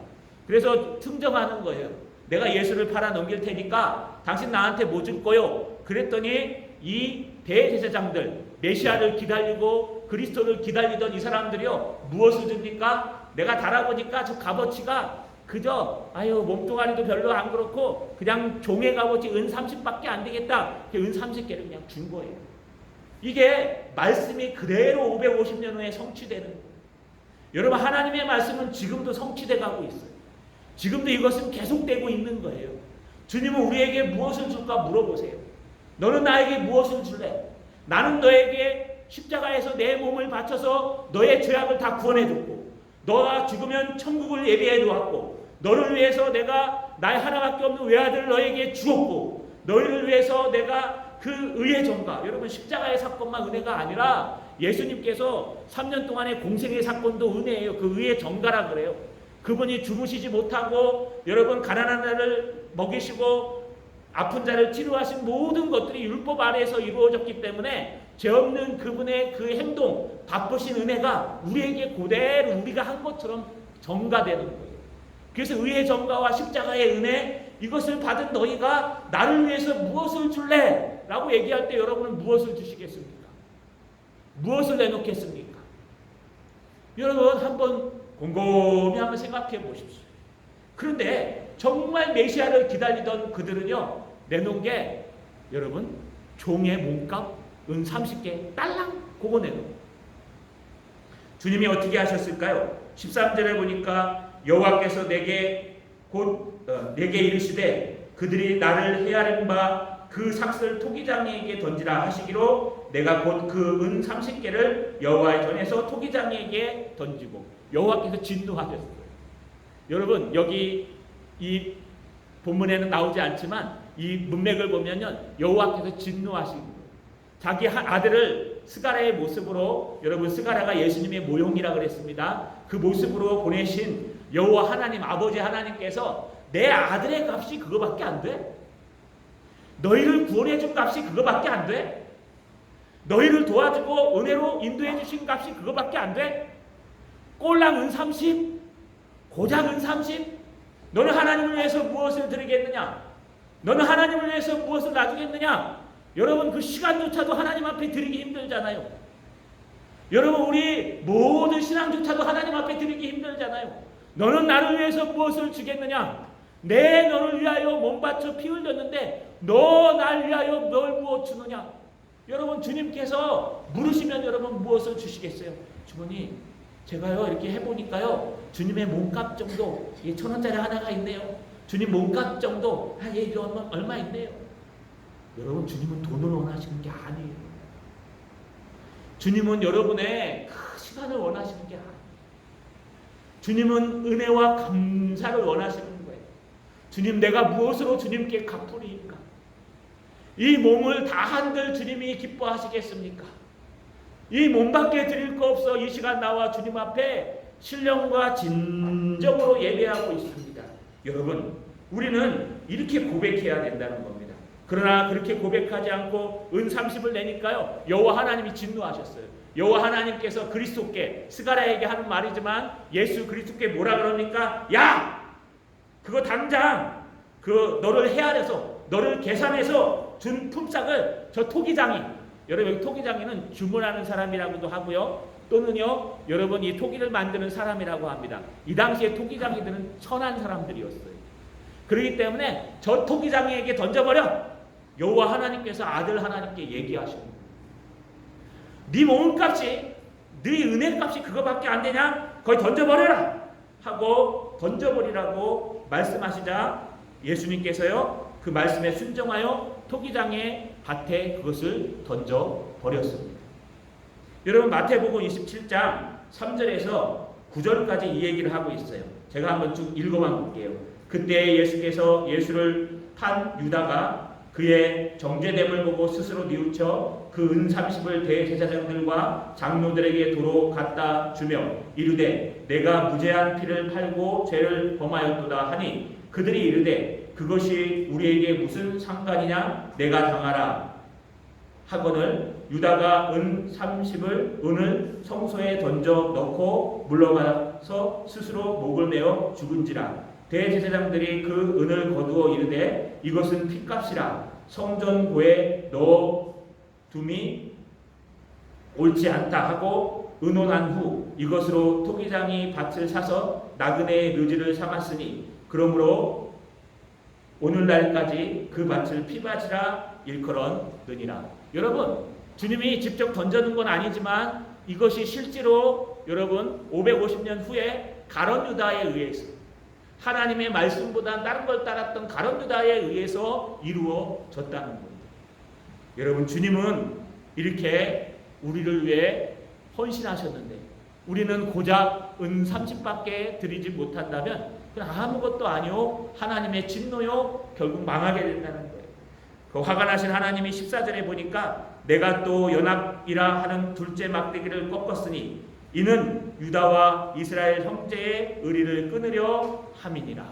그래서 승정하는 거예요. 내가 예수를 팔아 넘길 테니까 당신 나한테 뭐 줄 거요? 그랬더니 이 대제사장들 메시아를 기다리고 그리스도를 기다리던 이 사람들이요. 무엇을 줍니까? 내가 달아보니까 저 값어치가 그저 몸뚱아리도 별로 안 그렇고 그냥 종의 값어치 은 30밖에 안 되겠다. 은 30개를 그냥 준 거예요. 이게 말씀이 그대로 550년 후에 성취되는 거예요. 여러분 하나님의 말씀은 지금도 성취돼 가고 있어요. 지금도 이것은 계속되고 있는 거예요. 주님은 우리에게 무엇을 줄까 물어보세요. 너는 나에게 무엇을 줄래? 나는 너에게 십자가에서 내 몸을 바쳐서 너의 죄악을 다 구원해 줬고, 너가 죽으면 천국을 예비해 두었고, 너를 위해서 내가 나의 하나밖에 없는 외아들을 너에게 주었고, 너희를 위해서 내가 그 의의 전가, 여러분 십자가의 사건만 은혜가 아니라 예수님께서 3년 동안의 공생의 사건도 은혜예요. 그 의의 전가라 그래요. 그분이 주무시지 못하고 여러분 가난한 자를 먹이시고 아픈 자를 치료하신 모든 것들이 율법 아래에서 이루어졌기 때문에 죄 없는 그분의 그 행동, 바쁘신 은혜가 우리에게 그대로 우리가 한 것처럼 전가되는 거예요. 그래서 의의 전가와 십자가의 은혜, 이것을 받은 너희가 나를 위해서 무엇을 줄래? 라고 얘기할 때 여러분은 무엇을 주시겠습니까? 무엇을 내놓겠습니까? 여러분 한번 곰곰이 한번 생각해 보십시오. 그런데 정말 메시아를 기다리던 그들은요, 내놓은 게 여러분 종의 몸값 은 30개 딸랑 그거 내놓은. 주님이 어떻게 하셨을까요? 13절에 보니까 여호와께서 내게 이르시되 그들이 나를 헤아린 바 그 삭슬 토기장이에게 던지라 하시기로 내가 곧 그 은 30개를 여호와의 전에서 토기장이에게 던지고, 여호와께서 진노하셨어요. 여러분 여기 이 본문에는 나오지 않지만 이 문맥을 보면요, 여호와께서 진노하신 거예요. 자기 아들을 스가랴의 모습으로, 여러분 스가랴가 예수님의 모형이라 그랬습니다. 그 모습으로 보내신 여호와 하나님, 아버지 하나님께서 내 아들의 값이 그거밖에 안 돼? 너희를 구원해 준 값이 그거밖에 안 돼? 너희를 도와주고 은혜로 인도해 주신 값이 그거밖에 안 돼? 꼴랑 은 30? 고작 은 30? 너는 하나님을 위해서 무엇을 드리겠느냐? 너는 하나님을 위해서 무엇을 놔주겠느냐? 여러분 그 시간조차도 하나님 앞에 드리기 힘들잖아요. 여러분 우리 모든 신앙조차도 하나님 앞에 드리기 힘들잖아요. 너는 나를 위해서 무엇을 주겠느냐? 내 너를 위하여 몸 바쳐 피 흘렸는데 너 날 위하여 뭘 무엇 주느냐? 여러분 주님께서 물으시면 여러분 무엇을 주시겠어요? 주머니 제가요 이렇게 해보니까요 주님의 몸값 정도 1,000원짜리 하나가 있네요. 주님 몸값 정도 이게 얼마 있네요. 여러분 주님은 돈을 원하시는 게 아니에요. 주님은 여러분의 그 시간을 원하시는 게 아니에요. 주님은 은혜와 감사를 원하시는 거예요. 주님 내가 무엇으로 주님께 갚으리이까? 이 몸을 다 한들 주님이 기뻐하시겠습니까? 이 몸밖에 드릴 거 없어 이 시간 나와 주님 앞에 신령과 진정으로 예배하고 있습니다. 여러분 우리는 이렇게 고백해야 된다는 겁니다. 그러나 그렇게 고백하지 않고 은 30을 내니까요 여호와 하나님이 진노하셨어요. 여호와 하나님께서 그리스도께, 스가랴에게 하는 말이지만 예수 그리스도께 뭐라 그럽니까? 야! 그거 당장 그 너를 헤아려서 너를 계산해서 준 품삯을 저 토기장이, 여러분 여기 토기장이는 주문하는 사람이라고도 하고요, 또는요 여러분 이 토기를 만드는 사람이라고 합니다. 이 당시에 토기장이들은 천한 사람들이었어요. 그렇기 때문에 저 토기장이에게 던져버려. 여호와 하나님께서 아들 하나님께 얘기하시는 거예요. 네 몸값이, 네 은혜값이 그거밖에 안 되냐? 거기 던져버려라 하고 던져버리라고 말씀하시자 예수님께서요 그 말씀에 순종하여 토기장의 밭에 그것을 던져버렸습니다. 여러분 마태복음 27장 3절에서 9절까지 이 얘기를 하고 있어요. 제가 한번 쭉 읽어만 볼게요. 그때 예수께서 예수를 판 유다가 그의 정죄됨을 보고 스스로 뉘우쳐 그 은 30을 대제사장들과 장로들에게 도로 갖다 주며 이르되 내가 무죄한 피를 팔고 죄를 범하였도다 하니 그들이 이르되 그것이 우리에게 무슨 상관이냐? 내가 당하라 하거늘 유다가 은 30을 은을 성소에 던져 넣고 물러가서 스스로 목을 메어 죽은지라. 대제사장들이 그 은을 거두어 이르되 이것은 핏값이라 성전고에 넣어 둠이 옳지 않다 하고 의논한 후 이것으로 토기장이 밭을 사서 나그네의 묘지를 삼았으니 그러므로 오늘날까지 그 밭을 피밭이라 일컬었느니라. 여러분 주님이 직접 던져는 건 아니지만 이것이 실제로 여러분 550년 후에 가룟 유다에 의해서, 하나님의 말씀보다 다른 걸 따랐던 가룟 유다에 의해서 이루어졌다는 겁니다. 여러분, 주님은 이렇게 우리를 위해 헌신하셨는데 우리는 고작 은 30밖에 드리지 못한다면 그건 아무것도 아니요 하나님의 진노요 결국 망하게 된다는 거예요. 그 화가 나신 하나님이 14절에 보니까 내가 또 연합이라 하는 둘째 막대기를 꺾었으니 이는 유다와 이스라엘 형제의 의리를 끊으려 함이니라.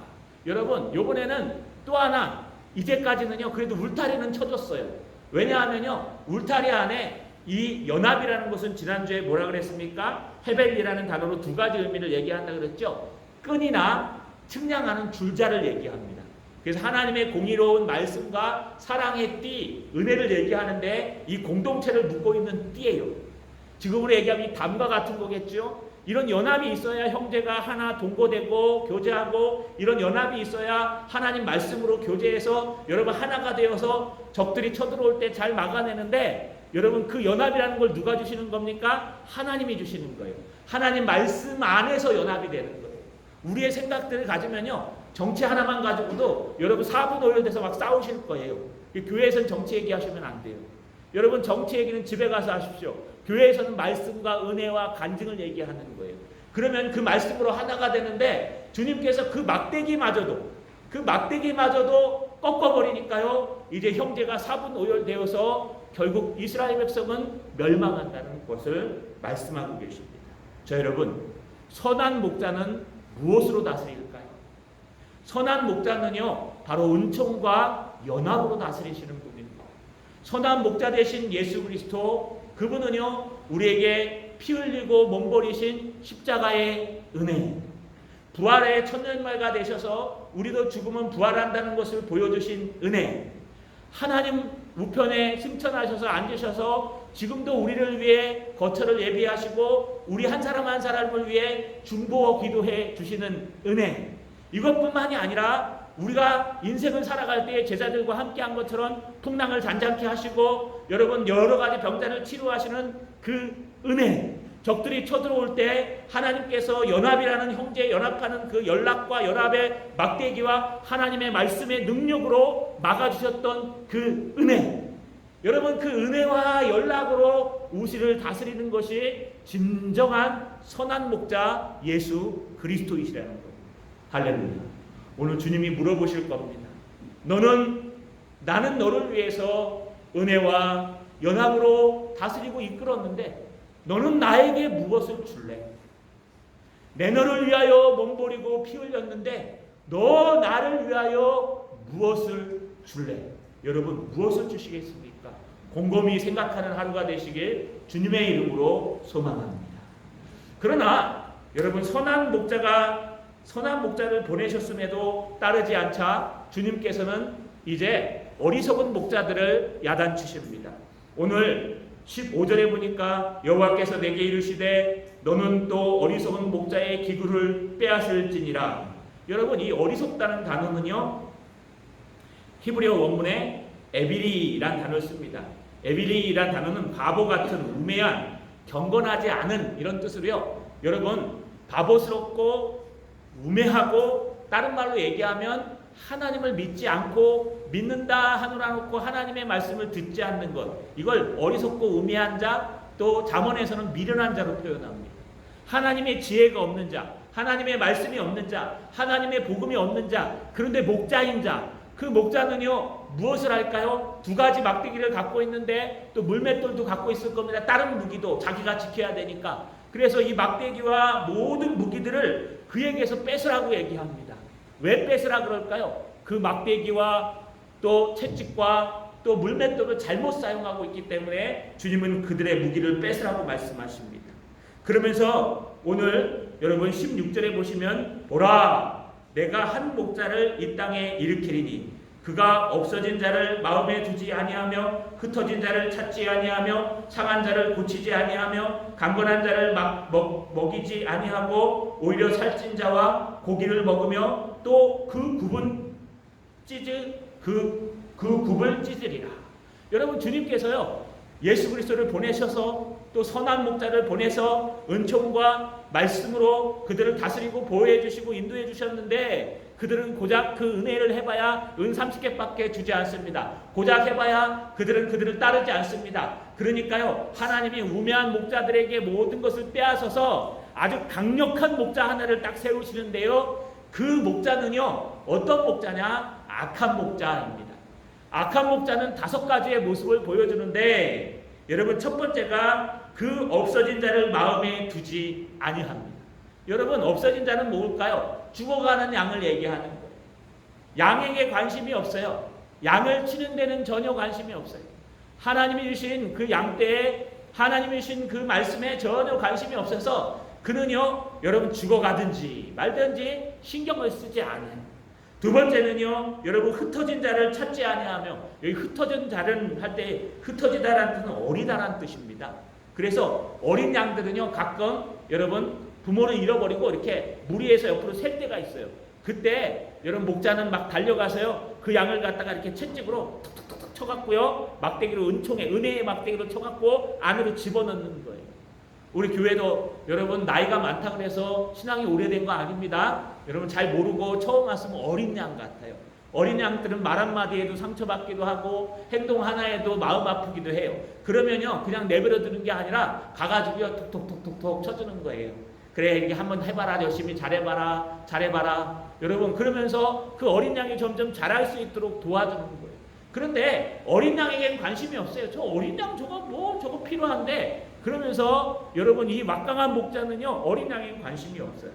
여러분, 요번에는 또 하나, 이제까지는요 그래도 울타리는 쳐줬어요. 왜냐하면요 울타리 안에 이 연합이라는 것은 지난주에 뭐라 그랬습니까? 헤벨이라는 단어로 두 가지 의미를 얘기한다 그랬죠. 끈이나 측량하는 줄자를 얘기합니다. 그래서 하나님의 공의로운 말씀과 사랑의 띠, 은혜를 얘기하는데 이 공동체를 묶고 있는 띠예요. 지금으로 얘기하면 이 담과 같은 거겠죠. 이런 연합이 있어야 형제가 하나 동거되고 교제하고, 이런 연합이 있어야 하나님 말씀으로 교제해서 여러분 하나가 되어서 적들이 쳐들어올 때 잘 막아내는데, 여러분 그 연합이라는 걸 누가 주시는 겁니까? 하나님이 주시는 거예요. 하나님 말씀 안에서 연합이 되는 거예요. 우리의 생각들을 가지면요 정치 하나만 가지고도 여러분 4분 5일 돼서 막 싸우실 거예요. 교회에서는 정치 얘기하시면 안 돼요. 여러분 정치 얘기는 집에 가서 하십시오. 교회에서는 말씀과 은혜와 간증을 얘기하는 거예요. 그러면 그 말씀으로 하나가 되는데, 주님께서 그 막대기마저도 꺾어버리니까요 이제 형제가 4분 5일 되어서 결국 이스라엘 백성은 멸망한다는 것을 말씀하고 계십니다. 자, 여러분, 선한 목자는 무엇으로 다스릴까요? 선한 목자는요 바로 은총과 연합으로 다스리시는 분입니다. 선한 목자 되신 예수 그리스도, 그분은요 우리에게 피 흘리고 몸버리신 십자가의 은혜, 부활의 천년말가 되셔서 우리도 죽으면 부활한다는 것을 보여주신 은혜, 하나님 우편에 승천하셔서 앉으셔서 지금도 우리를 위해 거처를 예비하시고 우리 한 사람 한 사람을 위해 중보와 기도해 주시는 은혜, 이것뿐만이 아니라 우리가 인생을 살아갈 때 제자들과 함께한 것처럼 풍랑을 잔잔케 하시고 여러분 여러 가지 병자를 치료하시는 그 은혜, 적들이 쳐들어올 때 하나님께서 연합이라는 형제 연합하는 그 연락과 연합의 막대기와 하나님의 말씀의 능력으로 막아주셨던 그 은혜, 여러분 그 은혜와 연락으로 우리를 다스리는 것이 진정한 선한 목자 예수 그리스도이시라는 겁니다. 할렐루야. 오늘 주님이 물어보실 겁니다. 나는 너를 위해서 은혜와 연합으로 다스리고 이끌었는데 너는 나에게 무엇을 줄래? 내 너를 위하여 몸버리고 피 흘렸는데 너 나를 위하여 무엇을 줄래? 여러분 무엇을 주시겠습니까? 곰곰이 생각하는 하루가 되시길 주님의 이름으로 소망합니다. 그러나 여러분 선한 목자를 보내셨음에도 따르지 않자 주님께서는 이제 어리석은 목자들을 야단치십니다. 오늘 15절에 보니까 여호와께서 내게 이르시되 너는 또 어리석은 목자의 기구를 빼앗을지니라. 여러분 이 어리석다는 단어는요 히브리어 원문에 에빌리란 단어를 씁니다. 에빌리란 단어는 바보 같은, 우매한, 경건하지 않은 이런 뜻으로요. 여러분 바보스럽고 우매하고, 다른 말로 얘기하면 하나님을 믿지 않고 믿는다 하노라 놓고 하나님의 말씀을 듣지 않는 것, 이걸 어리석고 우매한 자, 또 잠언에서는 미련한 자로 표현합니다. 하나님의 지혜가 없는 자, 하나님의 말씀이 없는 자, 하나님의 복음이 없는 자, 그런데 목자인 자, 그 목자는요 무엇을 할까요? 두 가지 막대기를 갖고 있는데 또 물맷돌도 갖고 있을 겁니다. 다른 무기도 자기가 지켜야 되니까. 그래서 이 막대기와 모든 무기들을 그에게서 뺏으라고 얘기합니다. 왜 뺏으라 그럴까요? 그 막대기와 또 채찍과 또 물맷돌을 잘못 사용하고 있기 때문에 주님은 그들의 무기를 뺏으라고 말씀하십니다. 그러면서 오늘 여러분 16절에 보시면 보라 내가 한 목자를 이 땅에 일으키리니 그가 없어진 자를 마음에 두지 아니하며 흩어진 자를 찾지 아니하며 상한 자를 고치지 아니하며 강건한 자를 먹이지 아니하고 오히려 살찐 자와 고기를 먹으며 또 그 굽을 찢으리라. 여러분 주님께서요 예수 그리스도를 보내셔서 또 선한 목자를 보내서 은총과 말씀으로 그들을 다스리고 보호해 주시고 인도해 주셨는데 그들은 고작 그 은혜를 해봐야 은 30개밖에 주지 않습니다. 고작 해봐야 그들을 따르지 않습니다. 그러니까요, 하나님이 우매한 목자들에게 모든 것을 빼앗아서 아주 강력한 목자 하나를 딱 세우시는데요, 그 목자는요 어떤 목자냐? 악한 목자입니다. 악한 목자는 5가지의 모습을 보여주는데, 여러분 첫 번째가 그 없어진 자를 마음에 두지 아니합니다. 여러분 없어진 자는 뭘까요? 죽어가는 양을 얘기하는 거예요. 양에게 관심이 없어요. 양을 치는 데는 전혀 관심이 없어요. 하나님이 주신 그 양떼에, 하나님이 주신 그 말씀에 전혀 관심이 없어서 그는요 여러분 죽어가든지 말든지 신경을 쓰지 않아요. 두 번째는요, 여러분 흩어진 자를 찾지 아니하며, 여기 흩어진 자를 할 때 흩어지다라는 뜻은 어리다라는 뜻입니다. 그래서 어린 양들은요 가끔 여러분 부모를 잃어버리고 이렇게 무리해서 옆으로 셀 때가 있어요. 그때 여러분 목자는 막 달려가서요 그 양을 갖다가 이렇게 채찍으로 툭툭툭 쳐갖고요 막대기로 은혜의 막대기로 쳐갖고 안으로 집어넣는 거예요. 우리 교회도 여러분 나이가 많다 그래서 신앙이 오래된 거 아닙니다. 여러분 잘 모르고 처음 왔으면 어린 양 같아요. 어린 양들은 말 한마디에도 상처받기도 하고 행동 하나에도 마음 아프기도 해요. 그러면요 그냥 내버려 두는 게 아니라 가가지고요 톡톡톡톡 쳐주는 거예요. 그래 이게 한번 해봐라, 열심히 잘해봐라 여러분, 그러면서 그 어린 양이 점점 자랄 수 있도록 도와주는 거예요. 그런데 어린 양에겐 관심이 없어요. 저 어린 양 저거 필요한데, 그러면서 여러분 이 막강한 목자는요 어린 양에겐 관심이 없어요.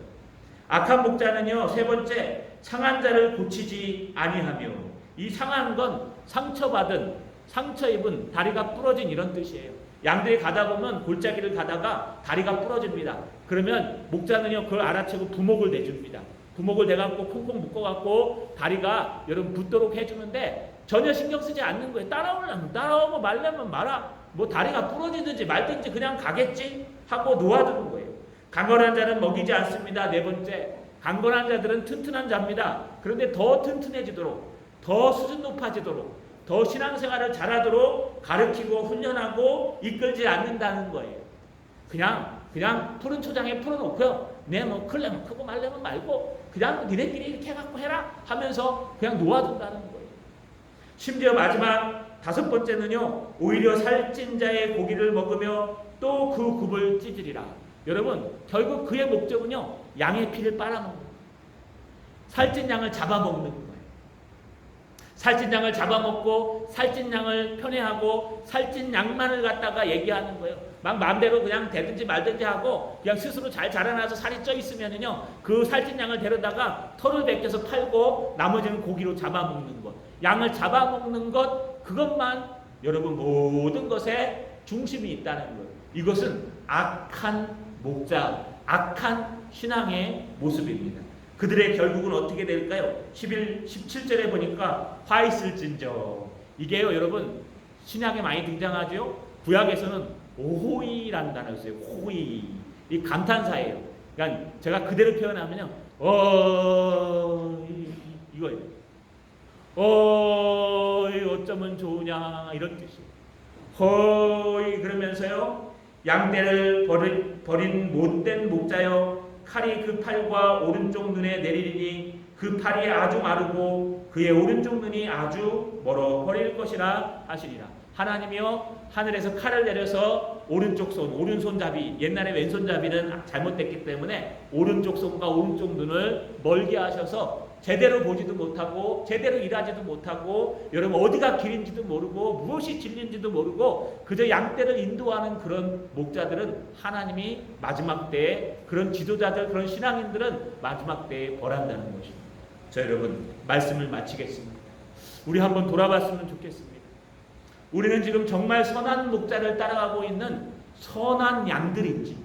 악한 목자는요 세 번째, 상한 자를 고치지 아니하며, 이 상한 건 상처 입은 다리가 부러진 이런 뜻이에요. 양들이 가다 보면 골짜기를 가다가 다리가 부러집니다. 그러면 목자는요 그걸 알아채고 부목을 내줍니다. 부목을 내갖고 콩콩 묶어갖고 다리가 여러분 붙도록 해주는데 전혀 신경 쓰지 않는 거예요. 따라오고 말려면 말아. 뭐 다리가 부러지든지 말든지 그냥 가겠지 하고 놓아두는 거예요. 강건한 자는 먹이지 않습니다. 네 번째, 강건한 자들은 튼튼한 자입니다. 그런데 더 튼튼해지도록, 더 수준 높아지도록, 더 신앙생활을 잘하도록 가르치고 훈련하고 이끌지 않는다는 거예요. 그냥 푸른 초장에 풀어놓고요. 뭐 클래면 크고 말려면 말고 그냥 니네끼리 이렇게 해갖고 해라 하면서 그냥 놓아둔다는 거예요. 심지어 마지막 5번째는요. 오히려 살찐 자의 고기를 먹으며 또 그 굽을 찢으리라. 여러분 결국 그의 목적은요. 양의 피를 빨아먹는 거예요. 살찐 양을 잡아먹는 거예요. 살찐 양을 잡아먹고 살찐 양을 편애하고 살찐 양만을 갖다가 얘기하는 거예요. 막 마음대로 그냥 되든지 말든지 하고 그냥 스스로 잘 자라나서 살이 쪄 있으면은요 그 살찐 양을 데려다가 털을 벗겨서 팔고 나머지는 고기로 잡아먹는 것, 양을 잡아먹는 것, 그것만 여러분 모든 것에 중심이 있다는 거예요. 이것은 악한 목자, 악한 신앙의 모습입니다. 그들의 결국은 어떻게 될까요? 17절에 보니까 화 있을진저. 이게요 여러분 신약에 많이 등장하죠. 구약에서는 오호이라는 단어가 있어요. 호이. 이 감탄사예요. 그러니까 제가 그대로 표현하면요. 이거예요. 어쩌면 좋으냐 이런 뜻이에요. 허이 그러면서요. 양떼를 버린 못된 목자여, 칼이 그 팔과 오른쪽 눈에 내리리니 그 팔이 아주 마르고 그의 오른쪽 눈이 아주 멀어 버릴 것이라 하시리라. 하나님이요 하늘에서 칼을 내려서 오른손잡이, 옛날에 왼손잡이는 잘못됐기 때문에 오른쪽 손과 오른쪽 눈을 멀게 하셔서 제대로 보지도 못하고 제대로 일하지도 못하고 여러분 어디가 길인지도 모르고 무엇이 진리인지도 모르고 그저 양떼를 인도하는 그런 목자들은 하나님이 마지막 때에, 그런 지도자들, 그런 신앙인들은 마지막 때에 벌한다는 것입니다. 자 여러분 말씀을 마치겠습니다. 우리 한번 돌아봤으면 좋겠습니다. 우리는 지금 정말 선한 목자를 따라가고 있는 선한 양들인지,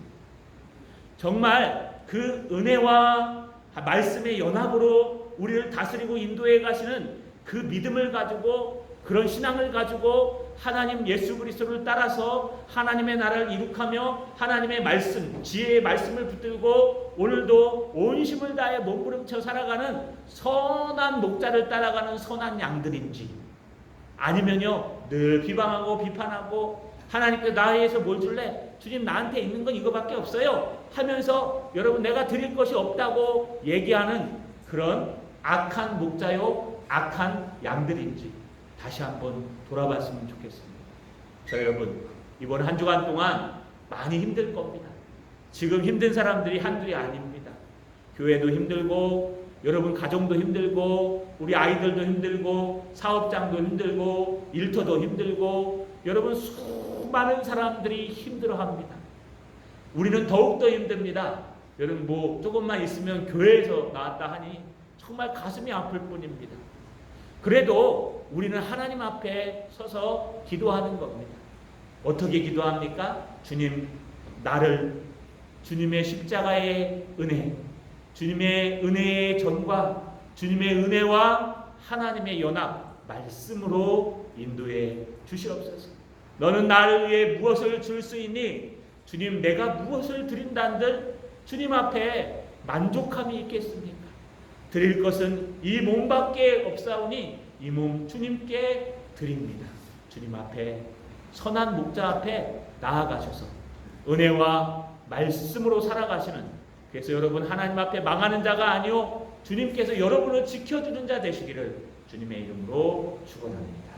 정말 그 은혜와 말씀의 연합으로 우리를 다스리고 인도해 가시는 그 믿음을 가지고, 그런 신앙을 가지고 하나님 예수 그리스도를 따라서 하나님의 나라를 이룩하며 하나님의 말씀, 지혜의 말씀을 붙들고 오늘도 온 힘을 다해 몸부림쳐 살아가는 선한 목자를 따라가는 선한 양들인지, 아니면요 늘 비방하고 비판하고 하나님께서 나에 의해서 뭘 줄래? 주님 나한테 있는 건 이거밖에 없어요 하면서 여러분 내가 드릴 것이 없다고 얘기하는 그런 악한 목자요 악한 양들인지 다시 한번 돌아봤으면 좋겠습니다. 자, 여러분 이번 한 주간 동안 많이 힘들 겁니다. 지금 힘든 사람들이 한둘이 아닙니다. 교회도 힘들고 여러분 가정도 힘들고 우리 아이들도 힘들고 사업장도 힘들고 일터도 힘들고 여러분 수많은 사람들이 힘들어합니다. 우리는 더욱더 힘듭니다. 여러분 뭐 조금만 있으면 교회에서 나왔다 하니 정말 가슴이 아플 뿐입니다. 그래도 우리는 하나님 앞에 서서 기도하는 겁니다. 어떻게 기도합니까? 주님 나를 주님의 십자가의 은혜, 주님의 은혜의 전과 주님의 은혜와 하나님의 연합 말씀으로 인도해 주시옵소서. 너는 나를 위해 무엇을 줄 수 있니? 주님 내가 무엇을 드린다는들 주님 앞에 만족함이 있겠습니까? 드릴 것은 이 몸밖에 없사오니 이 몸 주님께 드립니다. 주님 앞에 선한 목자 앞에 나아가셔서 은혜와 말씀으로 살아가시는, 그래서 여러분 하나님 앞에 망하는 자가 아니요 주님께서 여러분을 지켜주는 자 되시기를 주님의 이름으로 축원합니다.